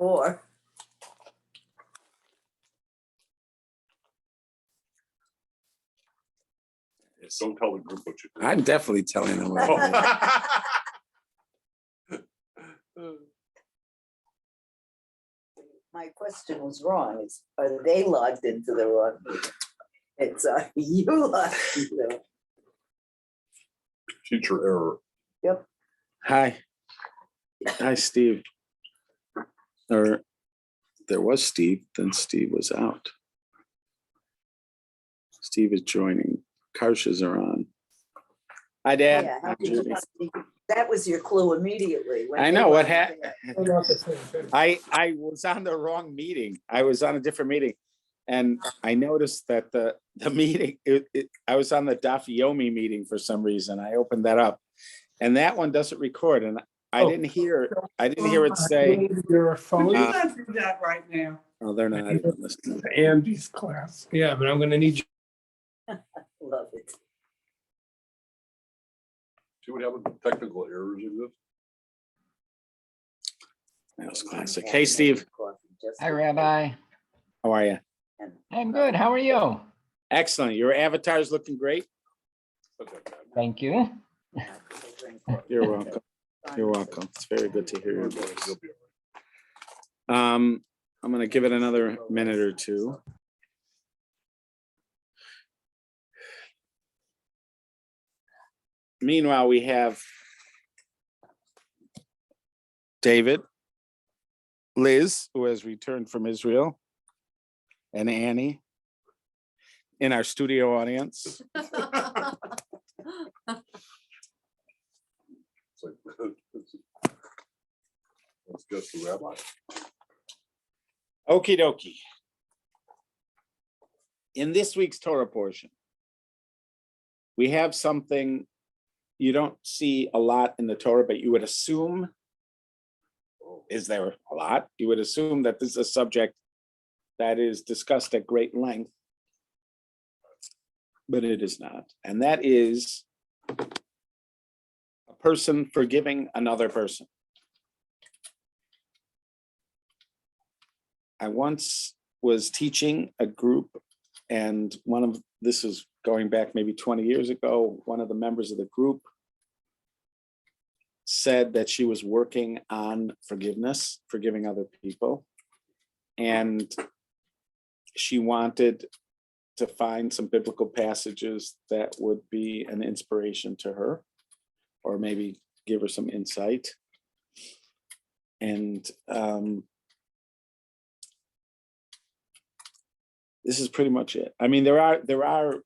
before. Don't tell the group what you do. I'm definitely telling them. what- My question was wrong. It's, are they logged into the wrong meeting? It's, you logged into. Teacher error. Yep. Hi. Hi, Steve. Or there was Steve, then Steve was out. Steve is joining. Karshas are on. Hi, Dad. Yeah, how Hi, did you- Judy. That was your clue immediately. when I they know what weren't happened. there. I was on the wrong meeting. I was on a different meeting. And I noticed that the meeting, I was on the Daf Yomi meeting for some reason. I opened that up. And that one doesn't record. And I didn't hear it say, Your phone. Would you not do that right now? oh, they're not even listening. Andy's class. Yeah, but I'm gonna need you. Love it. See what happened? Technical errors exist. That was classic. Hey, Steve, Hi, Rabbi. how are you? I'm good. How are you? Excellent. Your avatar is looking great. Thank you. You're welcome. You're welcome. It's very good to hear your voice. You'll be all right. I'm gonna give it another minute or two. Meanwhile, we have David, Liz, who has returned from Israel, and Annie in our studio audience. It's like, let's guess the rabbi. Okie dokie. In this week's Torah portion, we have something you don't see a lot in the Torah, but you would assume, is there a lot? You would assume that this is a subject that is discussed at great length, but it is not. And that is a person forgiving another person. I once was teaching a group, and this is going back maybe 20 years ago, one of the members of the group said that she was working on forgiveness, forgiving other people. And she wanted to find some biblical passages that would be an inspiration to her, or maybe give her some insight. And this is pretty much it. I mean, there's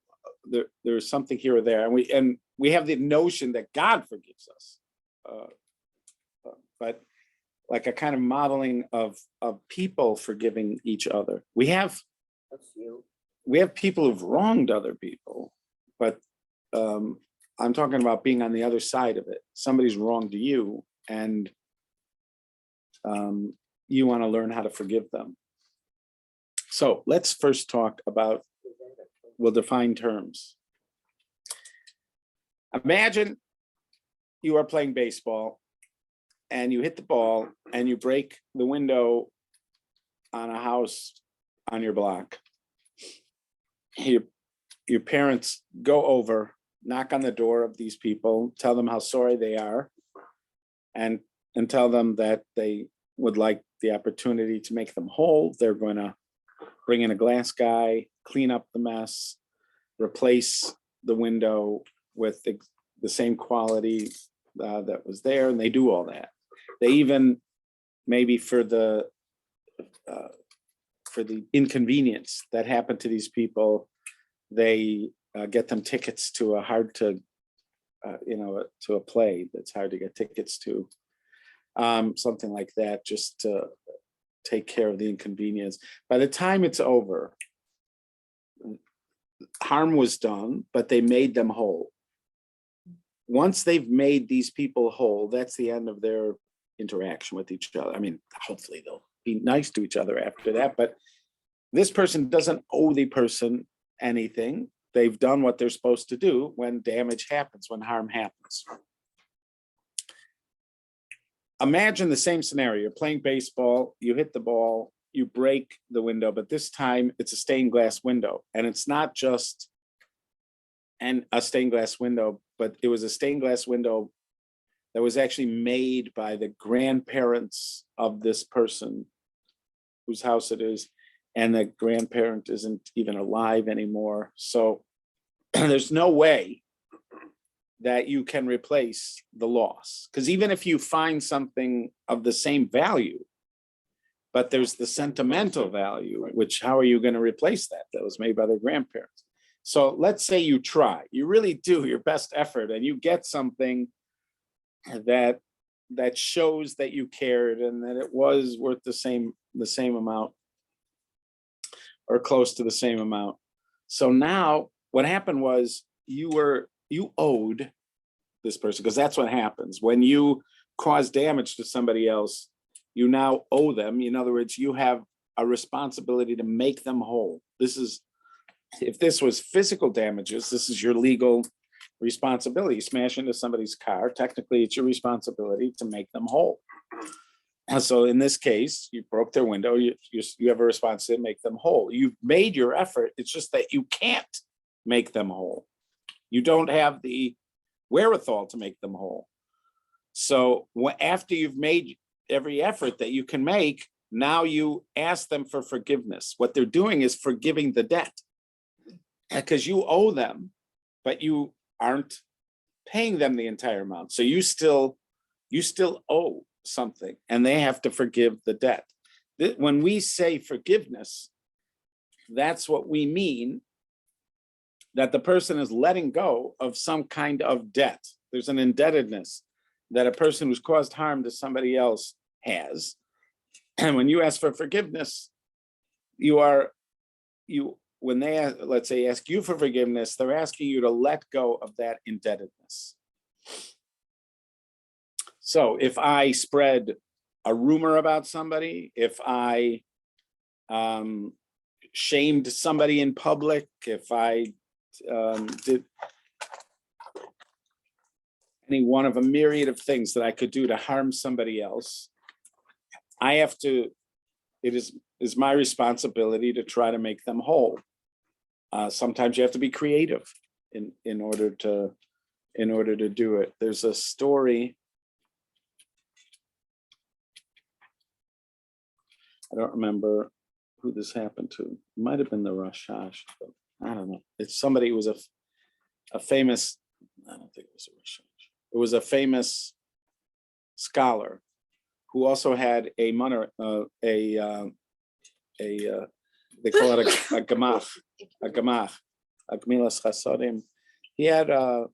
something here or there, and we have the notion that God forgives us, but like a kind of modeling of people forgiving each other. We have people who've wronged other people, but I'm talking about being on the other side of it. Somebody's wronged you, and you want to learn how to forgive them. So let's first talk about, we'll define terms. Imagine you are playing baseball and you hit the ball and you break the window on a house on your block. Your parents go over, knock on the door of these people, tell them how sorry they are, and tell them that they would like the opportunity to make them whole. They're going to bring in a glass guy, clean up the mess, replace the window with the same quality that was there, and they do all that. They even, maybe for the inconvenience that happened to these people, they get them tickets to to a play that's hard to get tickets to, something like that, just to take care of the inconvenience. By the time it's over, harm was done, but they made them whole. Once they've made these people whole, that's the end of their interaction with each other. I mean, hopefully they'll be nice to each other after that, but this person doesn't owe the person anything. They've done what they're supposed to do when damage happens, when harm happens. imagine the same scenario. You're playing baseball, you hit the ball, you break the window, but this time it's a stained glass window. And it's not just a stained glass window, but it was a stained glass window that was actually made by the grandparents of this person whose house it is. And the grandparent isn't even alive anymore. So there's no way that you can replace the loss. Because even if you find something of the same value, but there's the sentimental value, which how are you going to replace that? That was made by the grandparents. So let's say you try, you really do your best effort and you get something that shows that you cared and that it was worth the same amount or close to the same amount. So now what happened was you owed this person, because that's what happens when you cause damage to somebody else. You now owe them. In other words, you have a responsibility to make them whole. If this was physical damages, this is your legal responsibility. You smash into somebody's car, technically it's your responsibility to make them whole. And so in this case, you broke their window, you have a responsibility to make them whole. You've made your effort, it's just that you can't make them whole. You don't have the wherewithal to make them whole. So after you've made every effort that you can make, now you ask them for forgiveness. What they're doing is forgiving the debt, because you owe them, but you aren't paying them the entire amount. So you still owe something, and they have to forgive the debt. When we say forgiveness, that's what we mean, that the person is letting go of some kind of debt. There's an indebtedness that a person who's caused harm to somebody else has. And when you ask for forgiveness, when they, let's say, ask you for forgiveness, they're asking you to let go of that indebtedness. So if I spread a rumor about somebody, if I shamed somebody in public, if I did any one of a myriad of things that I could do to harm somebody else, it is my responsibility to try to make them whole. Sometimes you have to be creative in order to do it. There's a story. I don't remember who this happened to. It might have been the Rashash, but I don't know. It's somebody who was a famous, I don't think it was a Rashash. It was a famous scholar who also had a they call it a gemach, a gemilas chasodim. He had a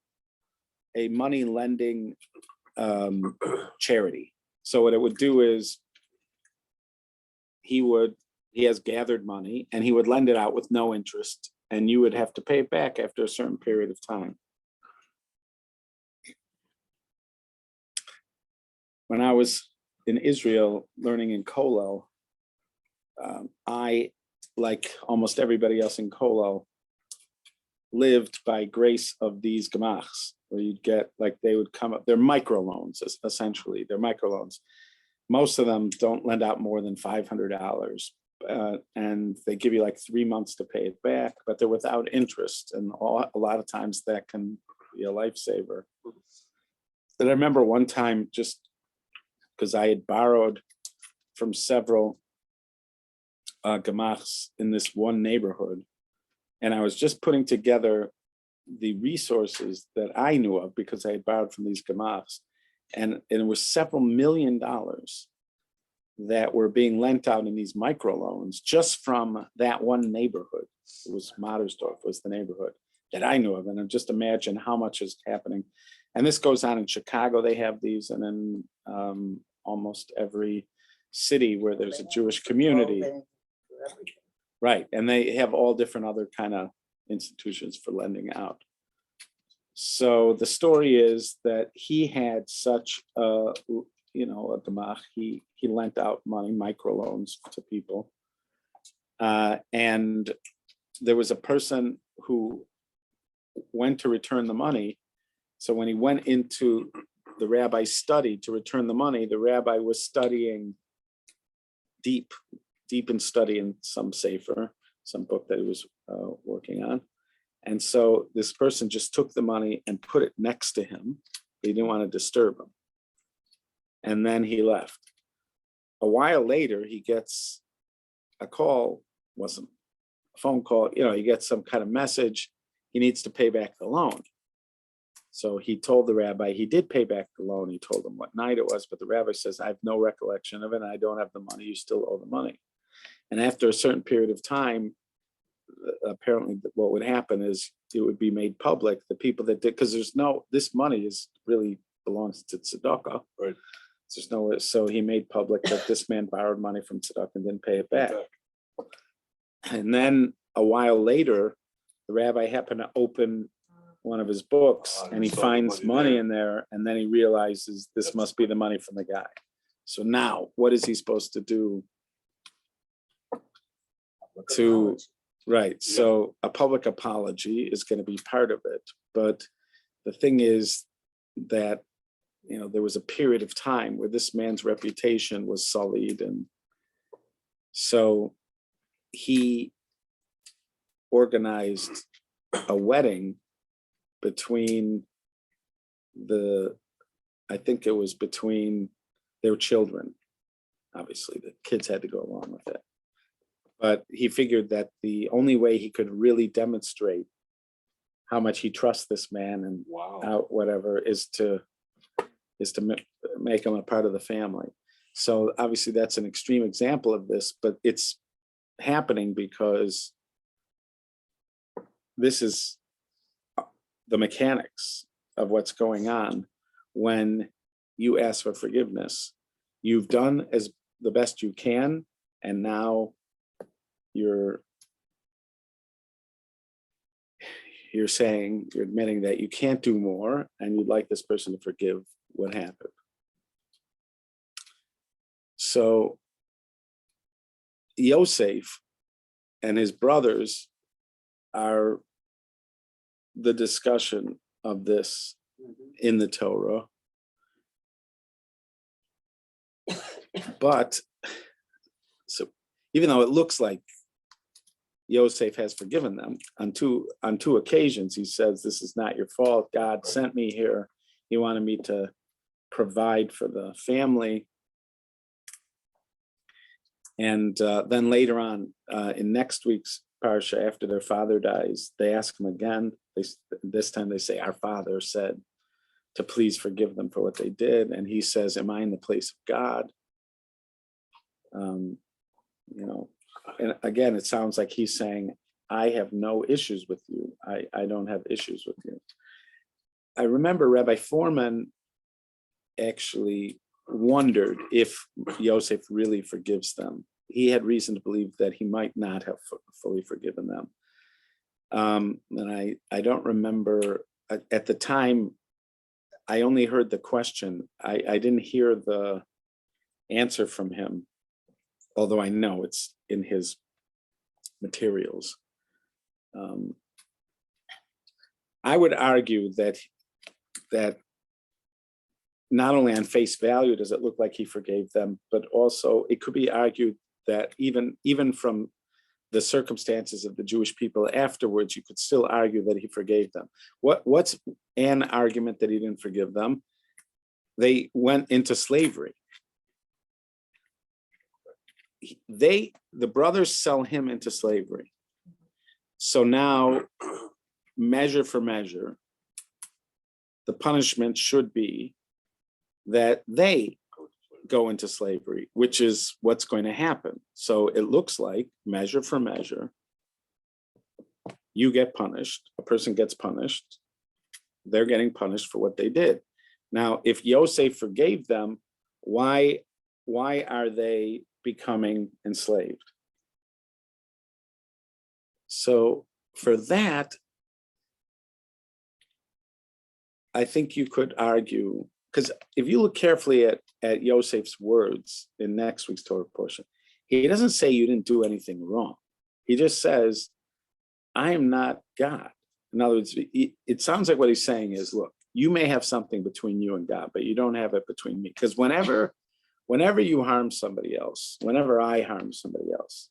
money lending charity. So what it would do is he has gathered money and he would lend it out with no interest, and you would have to pay it back after a certain period of time. When I was in Israel learning in Kollel, I, like almost everybody else in Kollel, lived by grace of these gemachs, where you'd get, like, they would come up, they're microloans, essentially, they're microloans. Most of them don't lend out more than $500, and they give you like 3 months to pay it back, but they're without interest, and a lot of times that can be a lifesaver. But I remember one time, just because I had borrowed from several gemachs in this one neighborhood, and I was just putting together the resources that I knew of because I had borrowed from these gemachs, and it was several $1 million that were being lent out in these microloans just from that one neighborhood. It was Mattersdorf was the neighborhood that I knew of, and just imagine how much is happening. And this goes on in Chicago. They have these, and in almost every city where there's a Jewish community. Right, and they have all different other kind of institutions for lending out. So the story is that he had such a gemach. He lent out money, microloans to people, and there was a person who went to return the money. So when he went into the rabbi studied to return the money, the rabbi was studying deep in studying some sefer, some book that he was working on. And so this person just took the money and put it next to him. He didn't want to disturb him. And then he left. A while later, he gets a call, wasn't a phone call, he gets some kind of message. He needs to pay back the loan. So he told the rabbi he did pay back the loan. He told him what night it was, but the rabbi says, I have no recollection of it. And I don't have the money. You still owe the money. And after a certain period of time, apparently what would happen is it would be made public. The people that did, because this money is really belongs to tzedakah. Right. There's no way. So he made public that this man borrowed money from tzedakah and didn't pay it back. And then a while later, the rabbi happened to open one of his books and he saw the finds money money there. in there, and then he realizes this must be the money from the guy. So now what is he supposed to do? Right. So a public apology is going to be part of it. But the thing is that, there was a period of time where this man's reputation was sullied. And so he organized a wedding between I think it was between their children. Obviously, the kids had to go along with it. But he figured that the only way he could really demonstrate how much he trusts this man and whatever is to make him a part of the family. So obviously that's an extreme example of this, but it's happening because this is the mechanics of what's going on when you ask for forgiveness. You've done as the best you can, and now you're admitting that you can't do more, and you'd like this person to forgive what happened. So Yosef and his brothers are the discussion of this in the Torah. But so even though it looks like Yosef has forgiven them on two occasions, he says, this is not your fault. God sent me here. He wanted me to provide for the family. And then later on in next week's parsha, after their father dies, they ask him again. This time they say, our father said to please forgive them for what they did. And he says, am I in the place of God? And again, it sounds like he's saying, I have no issues with you. I don't have issues with you. I remember Rabbi Foreman actually wondered if Yosef really forgives them. He had reason to believe that he might not have fully forgiven them. And I don't remember, at the time, I only heard the question. I didn't hear the answer from him, although I know it's in his materials. I would argue that not only on face value does it look like he forgave them, but also it could be argued that even from the circumstances of the Jewish people afterwards, you could still argue that he forgave them. What's an argument that he didn't forgive them? They went into slavery. The brothers sell him into slavery. So now, measure for measure, the punishment should be that they go into slavery, which is what's going to happen. So it looks like, measure for measure, you get punished, a person gets punished, they're getting punished for what they did. Now, if Yosef forgave them, why are they becoming enslaved? So for that, I think you could argue, because if you look carefully at Yosef's words in next week's Torah portion, he doesn't say you didn't do anything wrong. He just says, I am not God. In other words, it sounds like what he's saying is, look, you may have something between you and God, but you don't have it between me. Because whenever you harm somebody else, whenever I harm somebody else,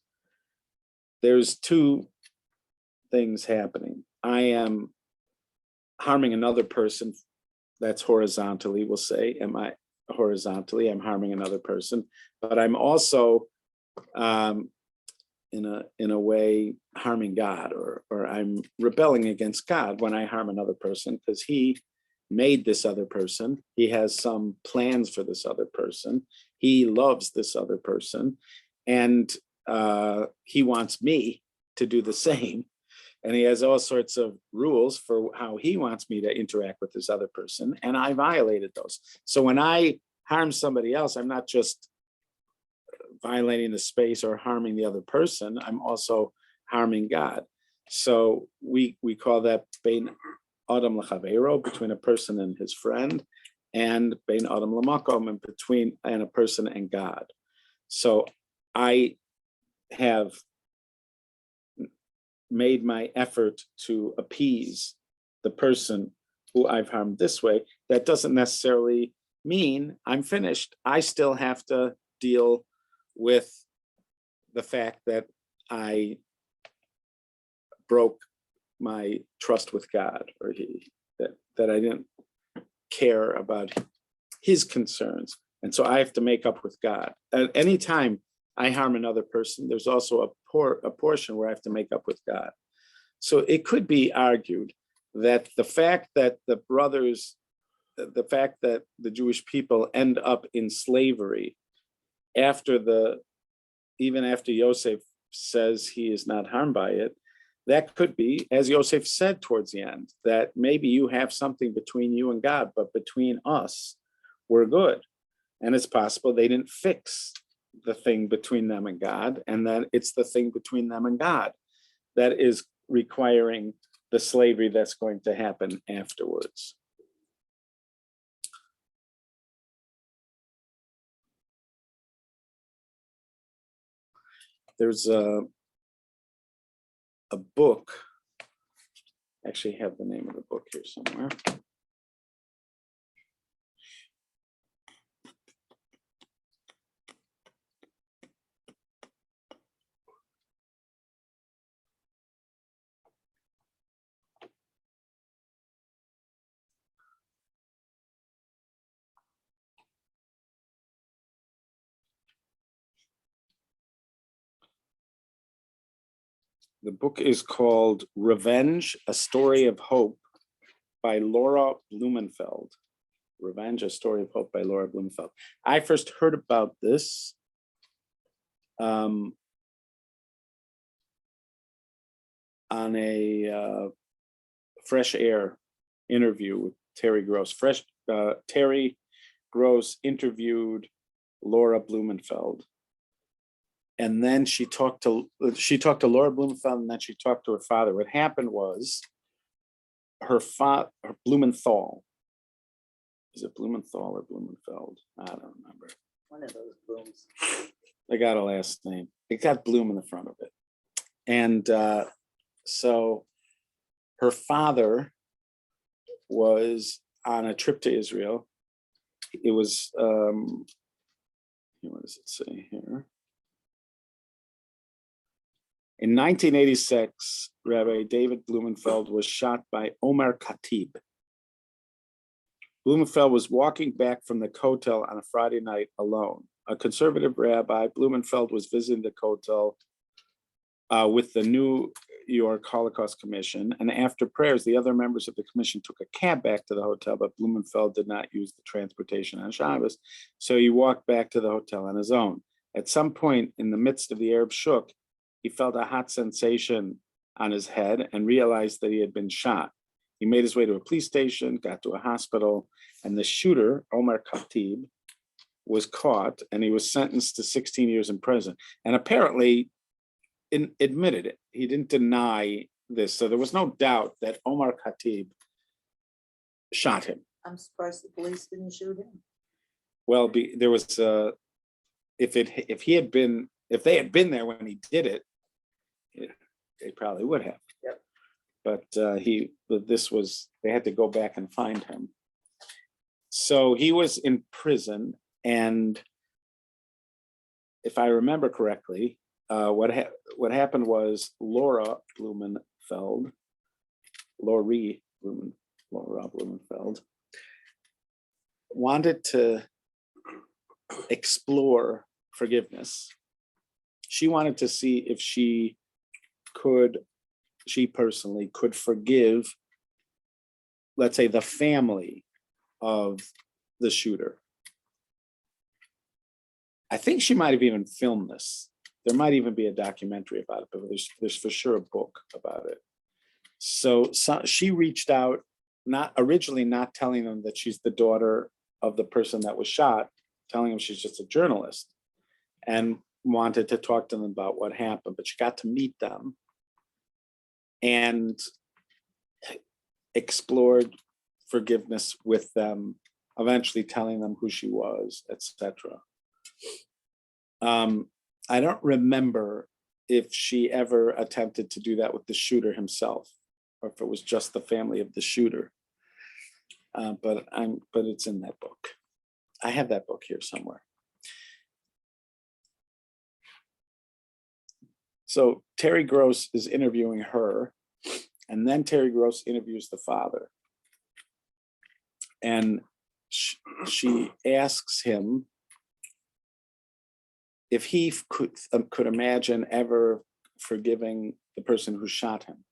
there's two things happening. I am harming another person. That's horizontally, we'll say. I'm harming another person, but I'm also in a way harming God, or I'm rebelling against God when I harm another person, because he made this other person. He has some plans for this other person. He loves this other person, and he wants me to do the same. And he has all sorts of rules for how he wants me to interact with this other person, and I violated those. So when I harm somebody else, I'm not just violating the space or harming the other person, I'm also harming God. So we call that bein adam l'chaveiro, between a person and his friend, and bein adam l'makom, and between a person and God. So I have made my effort to appease the person who I've harmed this way. That doesn't necessarily mean I'm finished. I still have to deal with the fact that I broke my trust with God, or that I didn't care about his concerns. And so I have to make up with God. At any time I harm another person, there's also a portion where I have to make up with God. So it could be argued that the fact that the Jewish people end up in slavery even after Yosef says he is not harmed by it, that could be, as Yosef said towards the end, that maybe you have something between you and God, but between us, we're good. And it's possible they didn't fix the thing between them and God, and that it's the thing between them and God that is requiring the slavery that's going to happen afterwards. There's a book, actually have the name of the book here somewhere. The book is called Revenge, A Story of Hope by Laura Blumenfeld. Revenge, A Story of Hope by Laura Blumenfeld. I first heard about this on a Fresh Air interview with Terry Gross. Terry Gross interviewed Laura Blumenfeld. And then she talked to Laura Blumenfeld, and then she talked to her father. What happened was her Blumenthal. Is it Blumenthal or Blumenfeld? I don't remember. One of those blooms. They got a last name. It got Bloom in the front of it. And so her father was on a trip to Israel. It was, what does it say here? In 1986, Rabbi David Blumenfeld was shot by Omer Khatib. Blumenfeld was walking back from the Kotel on a Friday night alone. A conservative rabbi, Blumenfeld was visiting the Kotel with the New York Holocaust Commission, and after prayers, the other members of the commission took a cab back to the hotel, but Blumenfeld did not use the transportation on Shabbos, so he walked back to the hotel on his own. At some point in the midst of the Arab shuk, he felt a hot sensation on his head and realized that he had been shot. He made his way to a police station, got to a hospital, and the shooter, Omer Khatib, was caught, and he was sentenced to 16 years in prison. And apparently admitted it. He didn't deny this. So there was no doubt that Omer Khatib shot him. I'm surprised the police didn't shoot him. Well, there was if they had been there when he did it, they probably would have. Yep. but they had to go back and find him. So he was in prison, and if I remember correctly, what happened was Laura Blumenfeld wanted to explore forgiveness. She wanted to see if she personally could forgive, let's say, the family of the shooter. I think she might have even filmed this. There might even be a documentary about it, but there's for sure a book about it. So she reached out, not telling them that she's the daughter of the person that was shot, telling them she's just a journalist, and wanted to talk to them about what happened. But she got to meet them and explored forgiveness with them, eventually telling them who she was, etc. I don't remember if she ever attempted to do that with the shooter himself, or if it was just the family of the shooter. But it's in that book. I have that book here somewhere. So Terry Gross is interviewing her, and then Terry Gross interviews the father. And she asks him if he could imagine ever forgiving the person who shot him.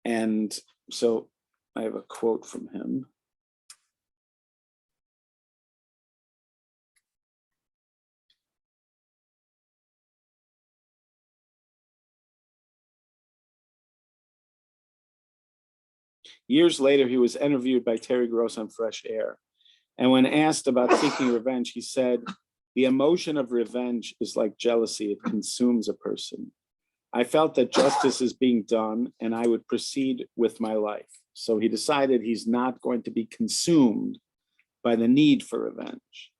And so I have a quote from him. Years later, he was interviewed by Terry Gross on Fresh Air. And when asked about seeking revenge, he said, "The emotion of revenge is like jealousy. It consumes a person. I felt that justice is being done and I would proceed with my life." So he decided he's not going to be consumed by the need for revenge.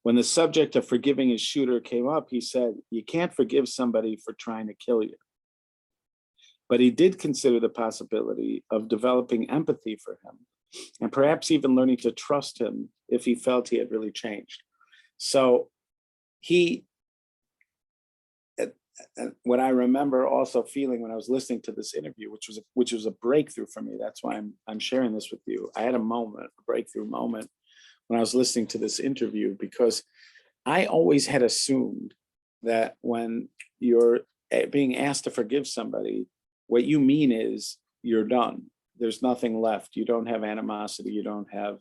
When the subject of forgiving his shooter came up, he said, "You can't forgive somebody for trying to kill you." But he did consider the possibility of developing empathy for him and perhaps even learning to trust him if he felt he had really changed. So what I remember also feeling when I was listening to this interview, which was a breakthrough for me. That's why I'm sharing this with you. I had a breakthrough moment when I was listening to this interview, because I always had assumed that when you're being asked to forgive somebody, what you mean is you're done. There's nothing left. You don't have animosity. You don't have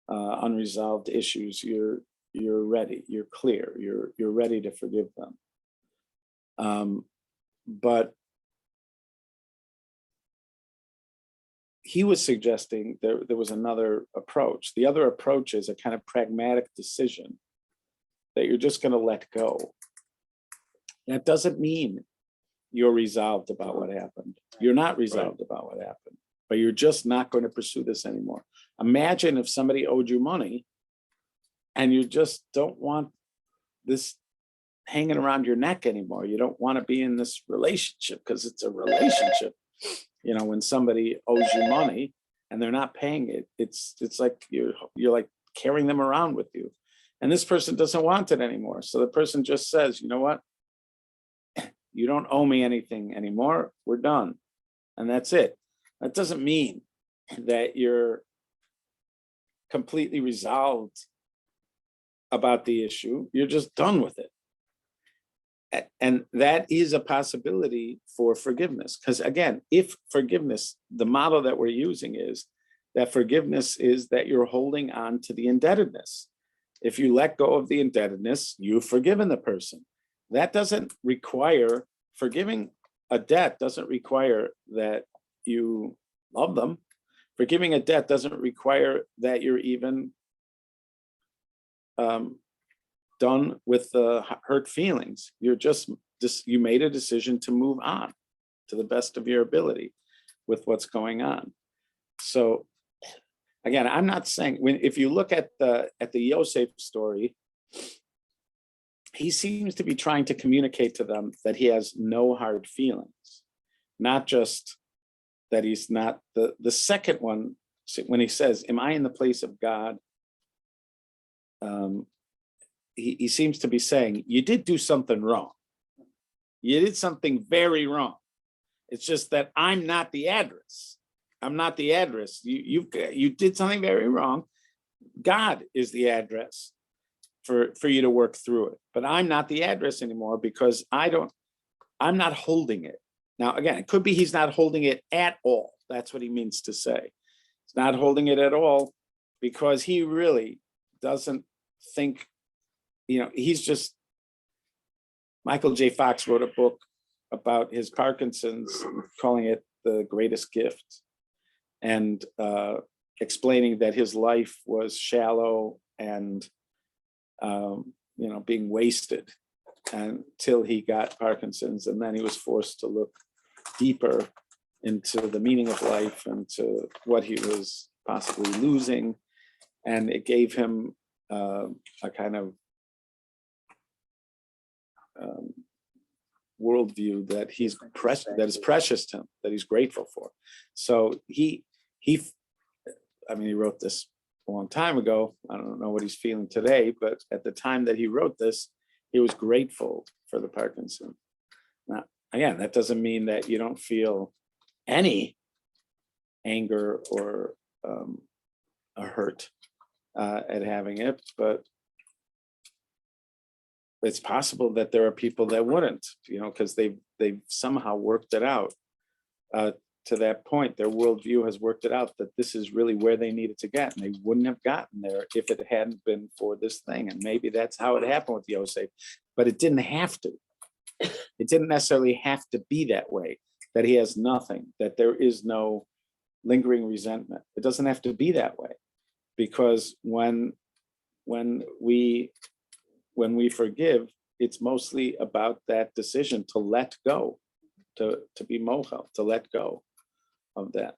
unresolved issues. You're ready. You're clear. You're ready to forgive them. But he was suggesting there was another approach. The other approach is a kind of pragmatic decision that you're just going to let go. That doesn't mean you're resolved about what happened. You're not resolved about what happened, but you're just not going to pursue this anymore. Imagine if somebody owed you money and you just don't want this hanging around your neck anymore. You don't want to be in this relationship because it's a relationship. You know, when somebody owes you money and they're not paying it, it's like you're like carrying them around with you. And this person doesn't want it anymore. So the person just says, "You know what? You don't owe me anything anymore. We're done." And that's it. That doesn't mean that you're completely resolved about the issue. You're just done with it. And that is a possibility for forgiveness. Because again, if forgiveness, the model that we're using is that forgiveness is that you're holding on to the indebtedness. If you let go of the indebtedness, you've forgiven the person. That doesn't require, forgiving a debt doesn't require that you love them. Forgiving a debt doesn't require that you're even done with the hurt feelings. You're just you made a decision to move on to the best of your ability with what's going on. So again, I'm not saying, if you look at the Yosef story, he seems to be trying to communicate to them that he has no hard feelings, not just that he's not the second one. When he says, am I in the place of God? He seems to be saying, you did do something wrong. You did something very wrong. It's just that I'm not the address. I'm not the address. You did something very wrong. God is the address for you to work through it. But I'm not the address anymore because I'm not holding it. Now, again, it could be he's not holding it at all. That's what he means to say. He's not holding it at all because he really doesn't think, he's just, Michael J. Fox wrote a book about his Parkinson's, calling it The Greatest Gift, and explaining that his life was shallow and, being wasted until he got Parkinson's. And then he was forced to look deeper into the meaning of life and to what he was possibly losing. And it gave him a kind of worldview that is precious to him, that he's grateful for. So he wrote this a long time ago. I don't know what he's feeling today, but at the time that he wrote this, he was grateful for the Parkinson. Now, again, that doesn't mean that you don't feel any anger or a hurt at having it, but it's possible that there are people that wouldn't, because they've somehow worked it out to that point. Their worldview has worked it out that this is really where they needed to get, and they wouldn't have gotten there if it hadn't been for this thing. And maybe that's how it happened with Yosef, but it didn't have to. It didn't necessarily have to be that way, that he has nothing, that there is no lingering resentment. It doesn't have to be that way, because when we forgive, it's mostly about that decision to let go, to be mohel, to let go of that.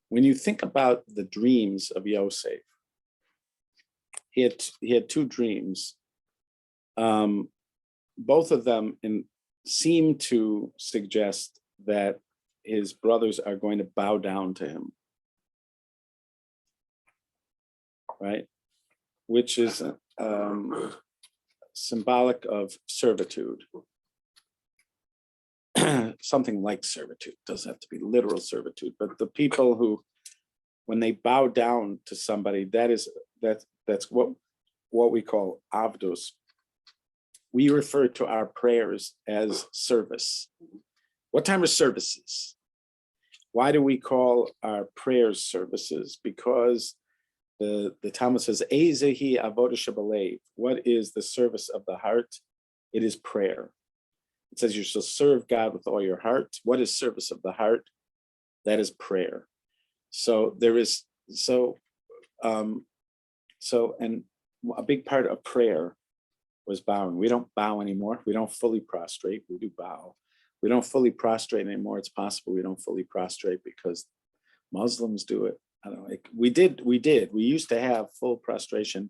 When you think about the dreams of Yosef, he had two dreams. Both of them seem to suggest that his brothers are going to bow down to him, right? Which is symbolic of servitude. Something like servitude, doesn't have to be literal servitude, but the people who, when they bow down to somebody, that's what we call avdus. We refer to our prayers as service. What time are services? Why do we call our prayers services? Because the Talmud says, Ezehi avodah shebalev. What is the service of the heart? It is prayer. It says you shall serve God with all your heart. What is service of the heart? That is prayer. So there is and a big part of prayer was bowing. We don't bow anymore. We don't fully prostrate. We do bow. We don't fully prostrate anymore. It's possible we don't fully prostrate because Muslims do it. I don't know. We did. We used to have full prostration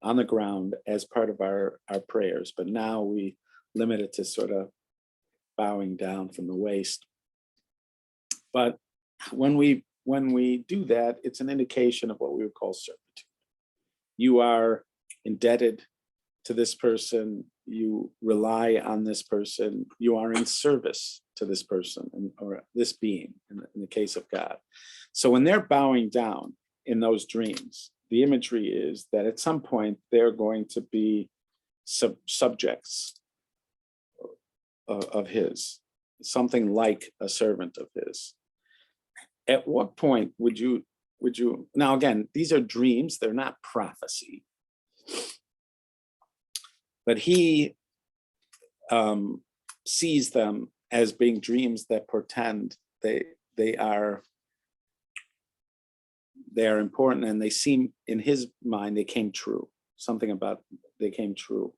on the ground as part of our prayers, but now we limit it to sort of bowing down from the waist. But when we do that, it's an indication of what we would call servitude. You are indebted to this person. You rely on this person. You are in service to this person or this being in the case of God. So when they're bowing down in those dreams, the imagery is that at some point they're going to be subjects of his, something like a servant of his. At what point would you, now again, these are dreams, they're not prophecy. But he sees them as being dreams that portend they are important, and they seem, in his mind, they came true. Something about they came true.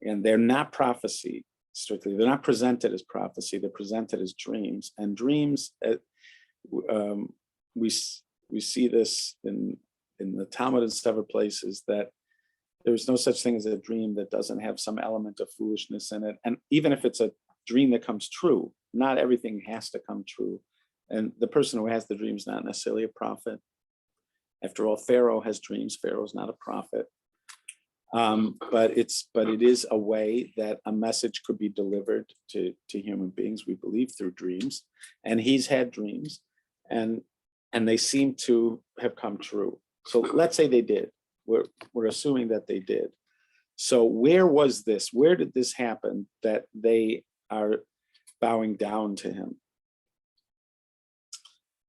And they're not prophecy strictly. They're not presented as prophecy. They're presented as dreams. And dreams, we see this in in the Talmud and several places that there's no such thing as a dream that doesn't have some element of foolishness in it. And even if it's a dream that comes true, not everything has to come true. And the person who has the dream is not necessarily a prophet. After all, Pharaoh has dreams. Pharaoh's not a prophet. But it is a way that a message could be delivered to human beings, we believe, through dreams. And he's had dreams, and they seem to have come true. So let's say they did. We're assuming that they did. So where was this? Where did this happen that they are bowing down to him?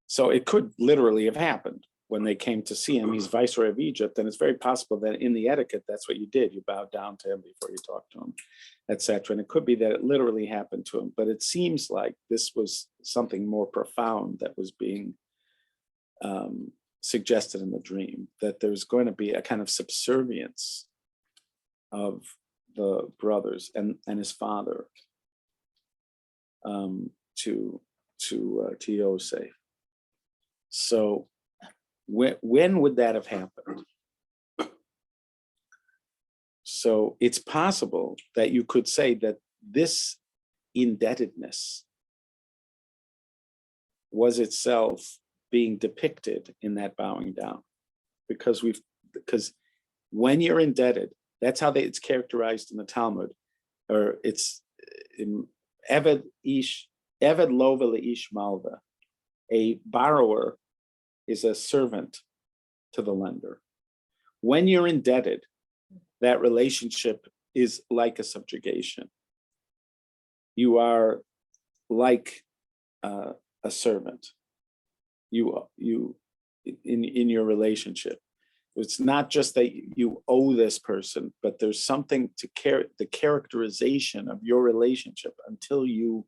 So it could literally have happened when they came to see him. He's viceroy of Egypt, and it's very possible that in the etiquette, that's what you did. You bowed down to him before you talked to him, etc. And it could be that it literally happened to him, but it seems like this was something more profound that was being suggested in the dream, that there's going to be a kind of subservience of the brothers and his father to Yosef. So when would that have happened? So it's possible that you could say that this indebtedness was itself being depicted in that bowing down, because when you're indebted, that's how it's characterized in the Talmud, or it's in Eved Lova Leish Malva. A borrower is a servant to the lender. When you're indebted, that relationship is like a subjugation. You are like a servant. You in your relationship. It's not just that you owe this person, but there's something to the characterization of your relationship until you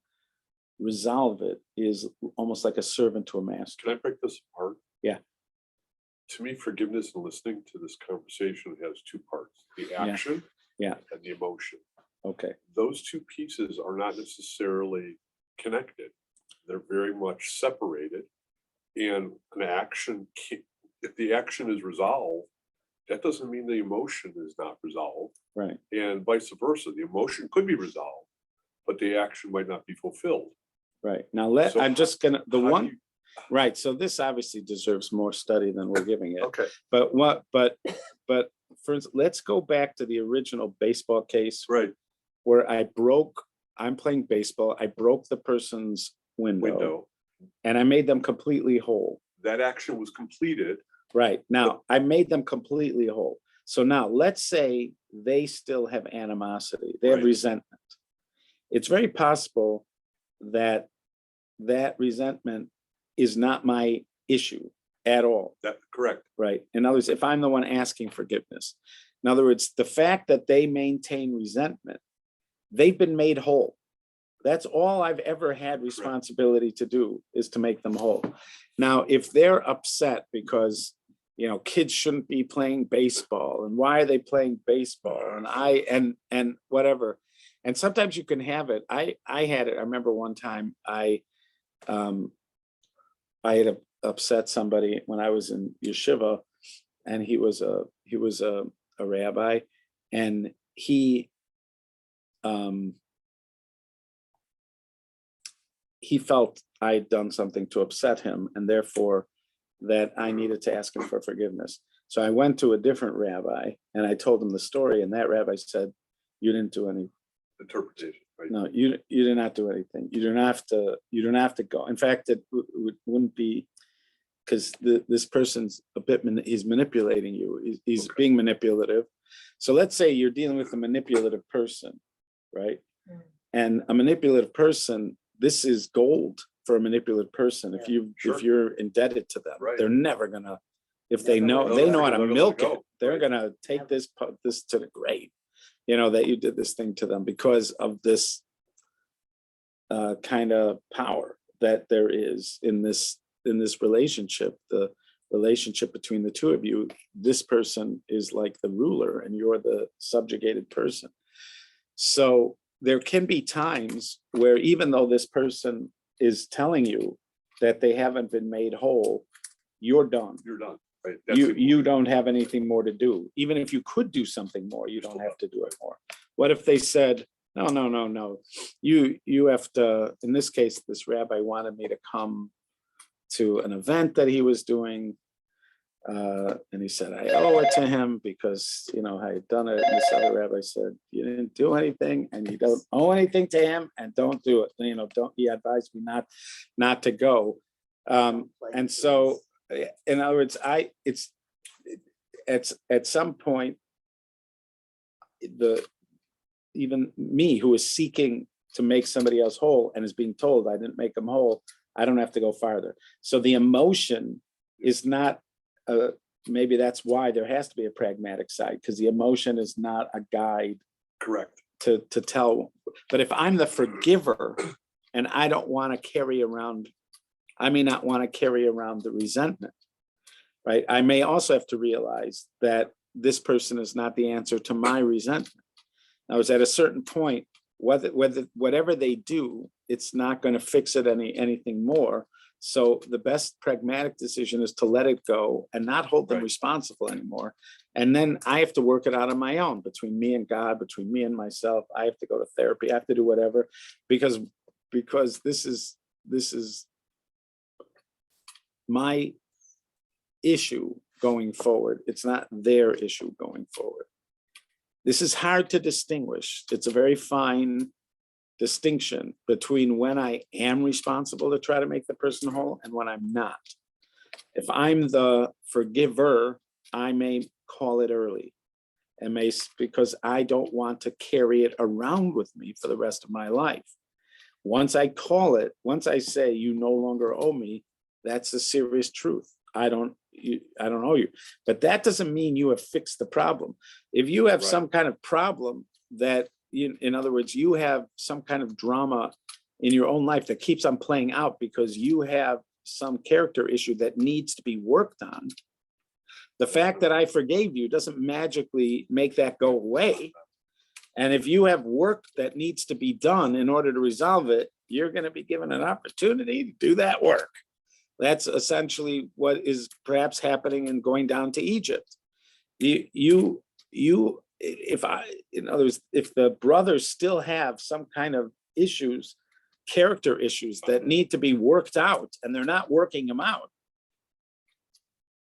resolve it is almost like a servant to a master. Can I break this apart? Yeah. To me, forgiveness and listening to this conversation has two parts: the action, Yeah. and the emotion. Okay. Those two pieces are not necessarily connected. They're very much separated. And an action, if the action is resolved, that doesn't mean the emotion is not resolved. Right. And vice versa. The emotion could be resolved, but the action might not be fulfilled. Right. Now So I'm just gonna How do you- right. So this obviously deserves more study than we're giving it. Okay, But for instance, let's go back to the original baseball case right. where I'm playing baseball. I broke the person's window and I made them completely whole. That action was completed. Right. Now I made them completely whole. So now let's say they still have animosity. They have Right. resentment. It's very possible that resentment is not my issue at all. That's correct. Right. In other words, if I'm the one asking forgiveness, in other words, the fact that they maintain resentment, they've been made whole. That's all I've ever had responsibility to do, is to make them whole. Now, if they're upset because, kids shouldn't be playing baseball, and why are they playing baseball? And whatever. And sometimes you can have it. I had it. I remember one time I had upset somebody when I was in yeshiva, and he was a rabbi, and he felt I'd done something to upset him, and therefore that I needed to ask him for forgiveness. So I went to a different rabbi and I told him the story, and that rabbi said, "You didn't do any Interpretation. Right? No, you did not do anything. You don't have to go. In fact, it wouldn't be, because this person's he's manipulating you. He's Okay. being manipulative. So let's say you're dealing with a manipulative person, right? And a manipulative person, this is gold for a manipulative person. If Sure. you're indebted to them, Right. they're never gonna, if Never they know gonna how to let it milk go. it, they're Right. gonna take this to the grave. That you did this thing to them because of this kind of power that there is in this relationship, the relationship between the two of you. This person is like the ruler and you're the subjugated person. So there can be times where, even though this person is telling you that they haven't been made whole, you're done. You're done. Right? That's You don't have anything more to do. Even if you could do something more, you don't have to do it more. What if they said, no, you have to, in this case, this rabbi wanted me to come to an event that he was doing. And he said, I owe it to him because, I had done it. And this other rabbi said, you didn't do anything and you don't owe anything to him and don't do it. He advised me not to go. And so, in other words, at some point, even me who is seeking to make somebody else whole and is being told I didn't make them whole, I don't have to go farther. So the emotion is not, maybe that's why there has to be a pragmatic side, because the emotion is not a guide. correct. To tell. But if I'm the forgiver and I don't want to carry around, I may not want to carry around the resentment, right? I may also have to realize that this person is not the answer to my resentment. I was at a certain point, whatever they do, it's not going to fix it anything more. So the best pragmatic decision is to let it go and not hold them Right. responsible anymore. And then I have to work it out on my own, between me and God, between me and myself. I have to go to therapy. I have to do whatever, because this is my issue going forward. It's not their issue going forward. This is hard to distinguish. It's a very fine distinction between when I am responsible to try to make the person whole and when I'm not. If I'm the forgiver, I may call it early, and because I don't want to carry it around with me for the rest of my life. Once I call it, once I say you no longer owe me, that's the serious truth. I don't owe you. But that doesn't mean you have fixed the problem. If you have Right. some kind of problem that, in other words, you have some kind of drama in your own life that keeps on playing out because you have some character issue that needs to be worked on. The fact that I forgave you doesn't magically make that go away. And if you have work that needs to be done in order to resolve it, you're going to be given an opportunity to do that work. That's essentially what is perhaps happening in going down to Egypt. In other words, if the brothers still have some kind of issues, character issues that need to be worked out, and they're not working them out,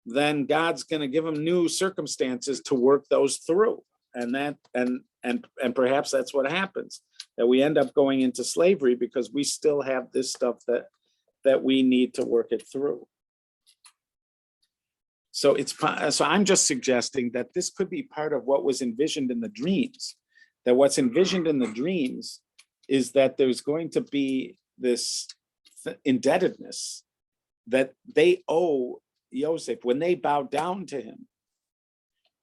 then God's going to give them new circumstances to work those through. And perhaps that's what happens, that we end up going into slavery because we still have this stuff that we need to work it through. So I'm just suggesting that this could be part of what was envisioned in the dreams, that what's envisioned in the dreams is that there's going to be this indebtedness that they owe Yosef. When they bow down to him,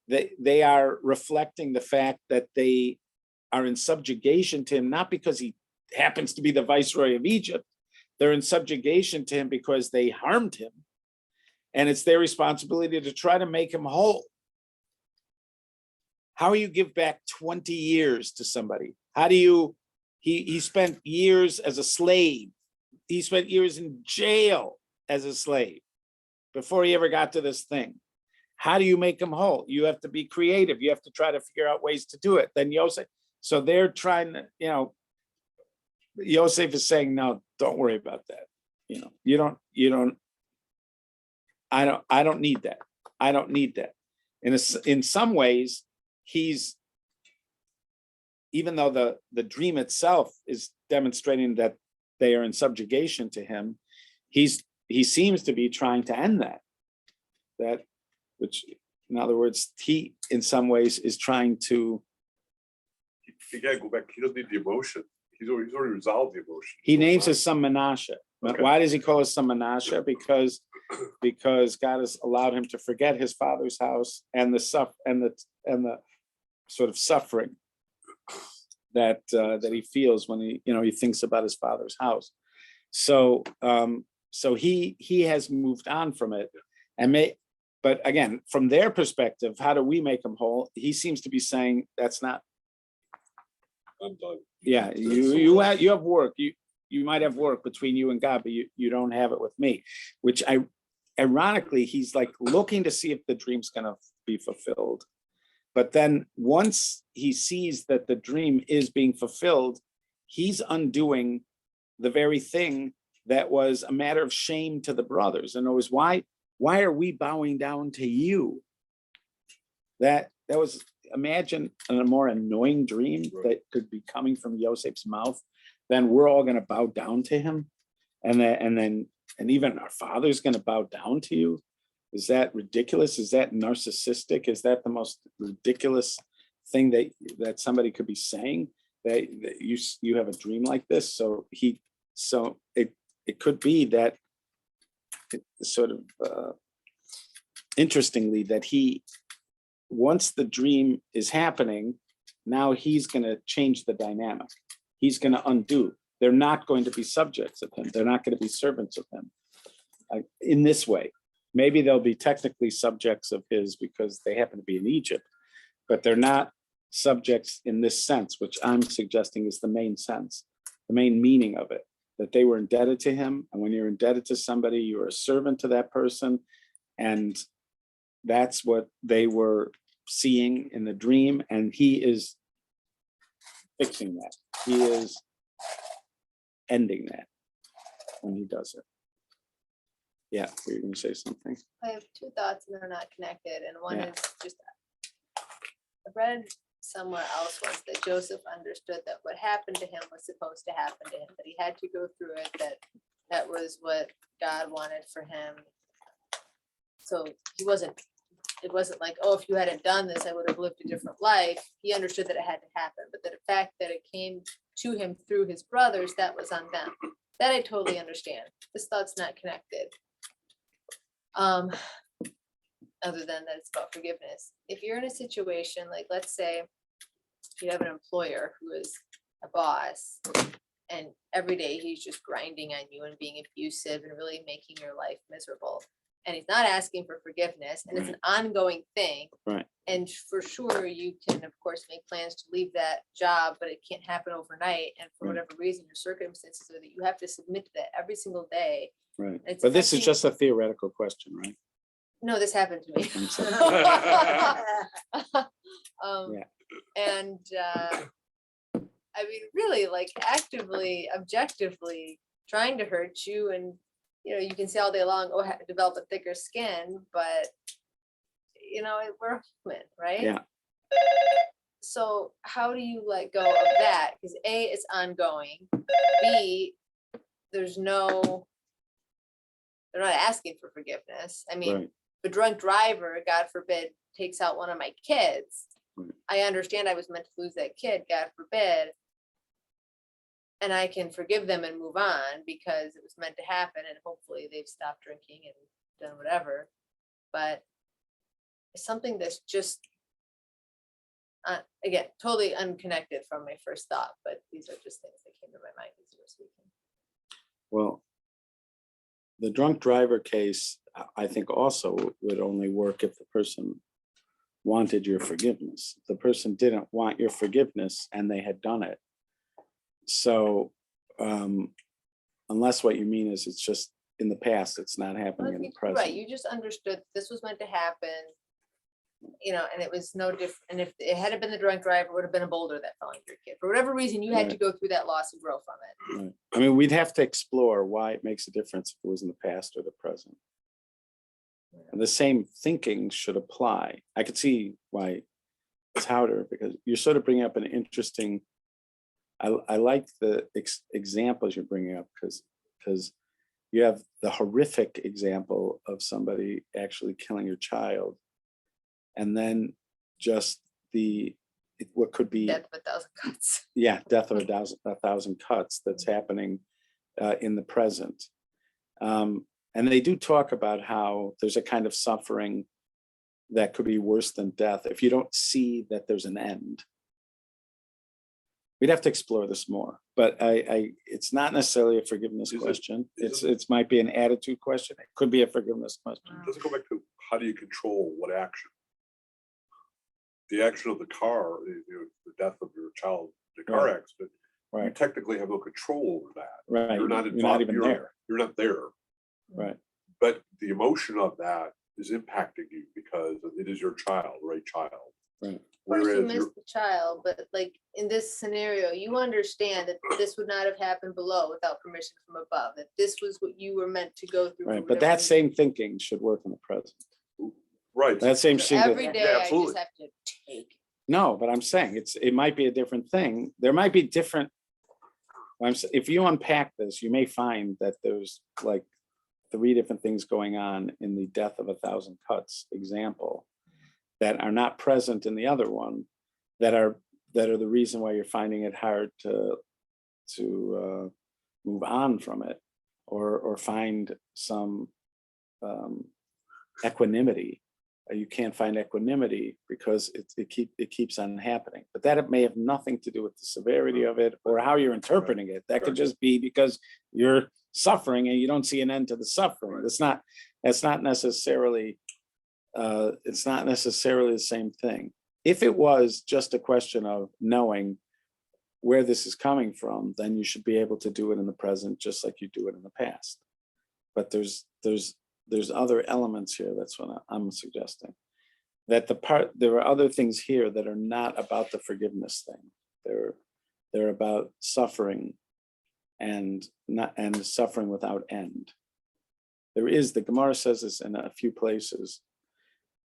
they are reflecting the fact that they are in subjugation to him, not because he happens to be the viceroy of Egypt. They're in subjugation to him because they harmed him. And it's their responsibility to try to make him whole. How do you give back 20 years to somebody? How do you, he spent years as a slave. He spent years in jail as a slave before he ever got to this thing. How do you make him whole? You have to be creative. You have to try to figure out ways to do it. Then Yosef, so they're trying to, Yosef is saying, no, don't worry about that. I don't need that. I don't need that. In some ways, even though the dream itself is demonstrating that they are in subjugation to him, he seems to be trying to end that, which, in other words, he, in some ways, is trying to. You gotta go back. He doesn't need the emotion. He's already resolved the emotion. He names his son Menashe. Okay. Why does he call his son Menashe? Because God has allowed him to forget his father's house and the sort of suffering that he feels when he thinks about his father's house. So he has moved on from it, but again, from their perspective, how do we make him whole? He seems to be saying that's not. I'm done. Yeah, you have work. You might have work between you and God, but you don't have it with me, which ironically, he's like looking to see if the dream's gonna be fulfilled. But then once he sees that the dream is being fulfilled, he's undoing the very thing that was a matter of shame to the brothers. And it was, why are we bowing down to you? That was, imagine a more annoying dream that could be coming from Yosef's mouth. Then we're all gonna bow down to him. And even our father's gonna bow down to you. Is that ridiculous? Is that narcissistic? Is that the most ridiculous thing that somebody could be saying? That you have a dream like this? So it could be that sort of interestingly that once the dream is happening, now he's going to change the dynamic. He's going to undo. They're not going to be subjects of him. They're not going to be servants of him in this way. Maybe they'll be technically subjects of his because they happen to be in Egypt, but they're not subjects in this sense, which I'm suggesting is the main sense, the main meaning of it, that they were indebted to him. And when you're indebted to somebody, you're a servant to that person. And that's what they were seeing in the dream. And he is fixing that. He is ending that when he does it. Yeah, were you going to say something? I have two thoughts and they're not connected. And one Yeah. is just, I read somewhere else once that Joseph understood that what happened to him was supposed to happen to him, that he had to go through it, that was what God wanted for him. So it wasn't like, oh, if you hadn't done this, I would have lived a different life. He understood that it had to happen, but the fact that it came to him through his brothers, that was on them. That I totally understand. This thought's not connected. Other than that it's about forgiveness. If you're in a situation, like let's say you have an employer who is a boss and every day he's just grinding on you and being abusive and really making your life miserable. And he's not asking for forgiveness and it's an ongoing thing. Right. And for sure you can of course make plans to leave that job, but it can't happen overnight. And for Right. whatever reason, your circumstances are that you have to submit to that every single day. Right. It's But this is affecting- just a theoretical question, right? No, this happened to me. Yeah. And I mean, really, like actively, objectively trying to hurt you, and you can say all day long, oh, develop a thicker skin, but we're human, right? Yeah. So how do you let go of that? Because A, it's ongoing. B, they're not asking for forgiveness. I mean, Right. if a drunk driver, God forbid, takes out one of my kids, Right. I understand I was meant to lose that kid, God forbid. And I can forgive them and move on because it was meant to happen and hopefully they've stopped drinking and done whatever. But it's something that's just, again, totally unconnected from my first thought, but these are just things that came to my mind as you were speaking. Well, the drunk driver case, I think also would only work if the person wanted your forgiveness. If the person didn't want your forgiveness and they had done it. So unless what you mean is it's just in the past, it's not happening in the present. Right, you just understood this was meant to happen, and it was no different. And if it had been the drunk driver, it would have been a boulder that fell on your kid. For whatever reason, you had to go through that loss and grow from it. Right. I mean, we'd have to explore why it makes a difference if it was in the past or the present. And the same thinking should apply. I could see why it's harder because you're sort of bringing up an interesting, I like the examples you're bringing up because you have the horrific example of somebody actually killing your child. And then just what could be Death of 1,000 cuts. yeah, death of a thousand cuts that's happening in the present. And they do talk about how there's a kind of suffering that could be worse than death if you don't see that there's an end. We'd have to explore this more, but it's not necessarily a forgiveness question. It might be an attitude question. It could be a forgiveness question. Does it go back to how do you control what action? The action of the car, the death of your child, the car Right. accident, you Right, technically have no control over that. right. You're not You're not involved, even there. You're not there. Right, But the emotion of that is impacting you because it is your child, right child. Right. Of course you Whereas miss you're, the child, but like in this scenario, you understand that this would not have happened below without permission from above, that this was what you were meant to go through. for Right, but whatever that reason. same thinking should work in the present. right. That same So every thinking, day I absolutely. just have to take. no, but I'm saying it might be a different thing. There might be different. If you unpack this, you may find that there's like 3 different things going on in the death of 1,000 cuts example that are not present in the other one, that are the reason why you're finding it hard to move on from it or find some equanimity. You can't find equanimity because it keeps on happening. But that it may have nothing to do with the severity of it or how you're interpreting it. That could just be because you're suffering and you don't see an end to the suffering. That's not necessarily the same thing. If it was just a question of knowing where this is coming from, then you should be able to do it in the present just like you do it in the past. But there's other elements here. That's what I'm suggesting. That there are other things here that are not about the forgiveness thing. They're about suffering and suffering without end. The Gemara says this in a few places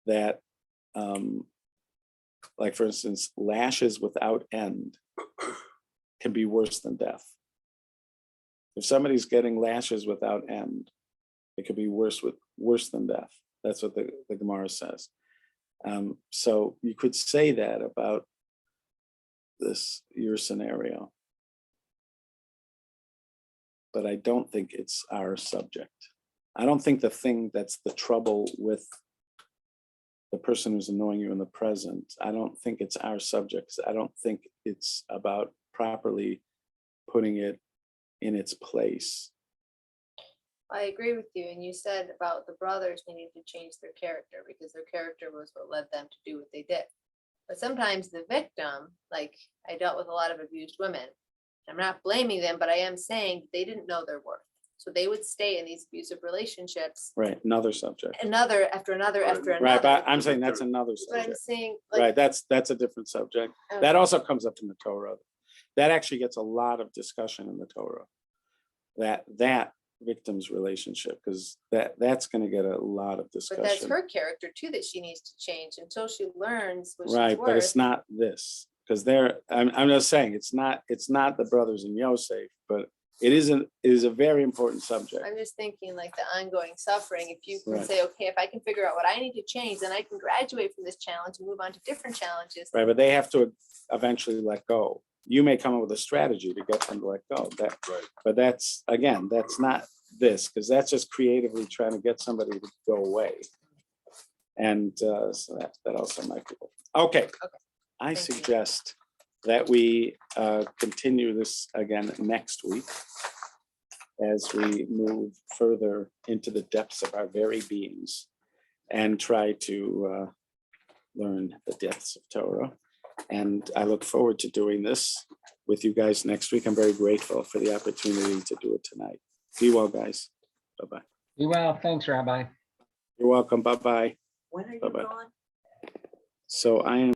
that like for instance, lashes without end can be worse than death. If somebody's getting lashes without end, it could be worse than death. That's what the Gemara says. So you could say that about your scenario, but I don't think it's our subject. I don't think the thing that's the trouble with the person who's annoying you in the present, I don't think it's our subjects. I don't think it's about properly putting it in its place. I agree with you. And you said about the brothers needing to change their character because their character was what led them to do what they did. But sometimes the victim, like I dealt with a lot of abused women. I'm not blaming them, but I am saying they didn't know their worth. So they would stay in these abusive relationships. Right, another subject. Another after another after another. Right, but I'm saying that's another But I'm subject. saying, Right, like, that's a different subject. okay. That also comes up in the Torah. That actually gets a lot of discussion in the Torah. That victim's relationship, because that's going to get a lot of discussion. But that's her character too that she needs to change until she learns what she's Right, but it's worth. not this, because I'm just saying it's not the brothers in Yosef, but it is a very important subject. I'm just thinking like the ongoing suffering. If you can Right. say, okay, if I can figure out what I need to change, then I can graduate from this challenge and move on to different challenges. Right, but they have to eventually let go. You may come up with a strategy to get them to let go. Right. But that's not this, because that's just creatively trying to get somebody to go away. And so that also might be. Okay. I Thank you. suggest that we continue this again next week as we move further into the depths of our very beings and try to learn the depths of Torah. And I look forward to doing this with you guys next week. I'm very grateful for the opportunity to do it tonight. Be well, guys. Bye-bye. Be well. Thanks, Rabbi. You're welcome. Bye-bye. When are you Bye-bye. gone? So I am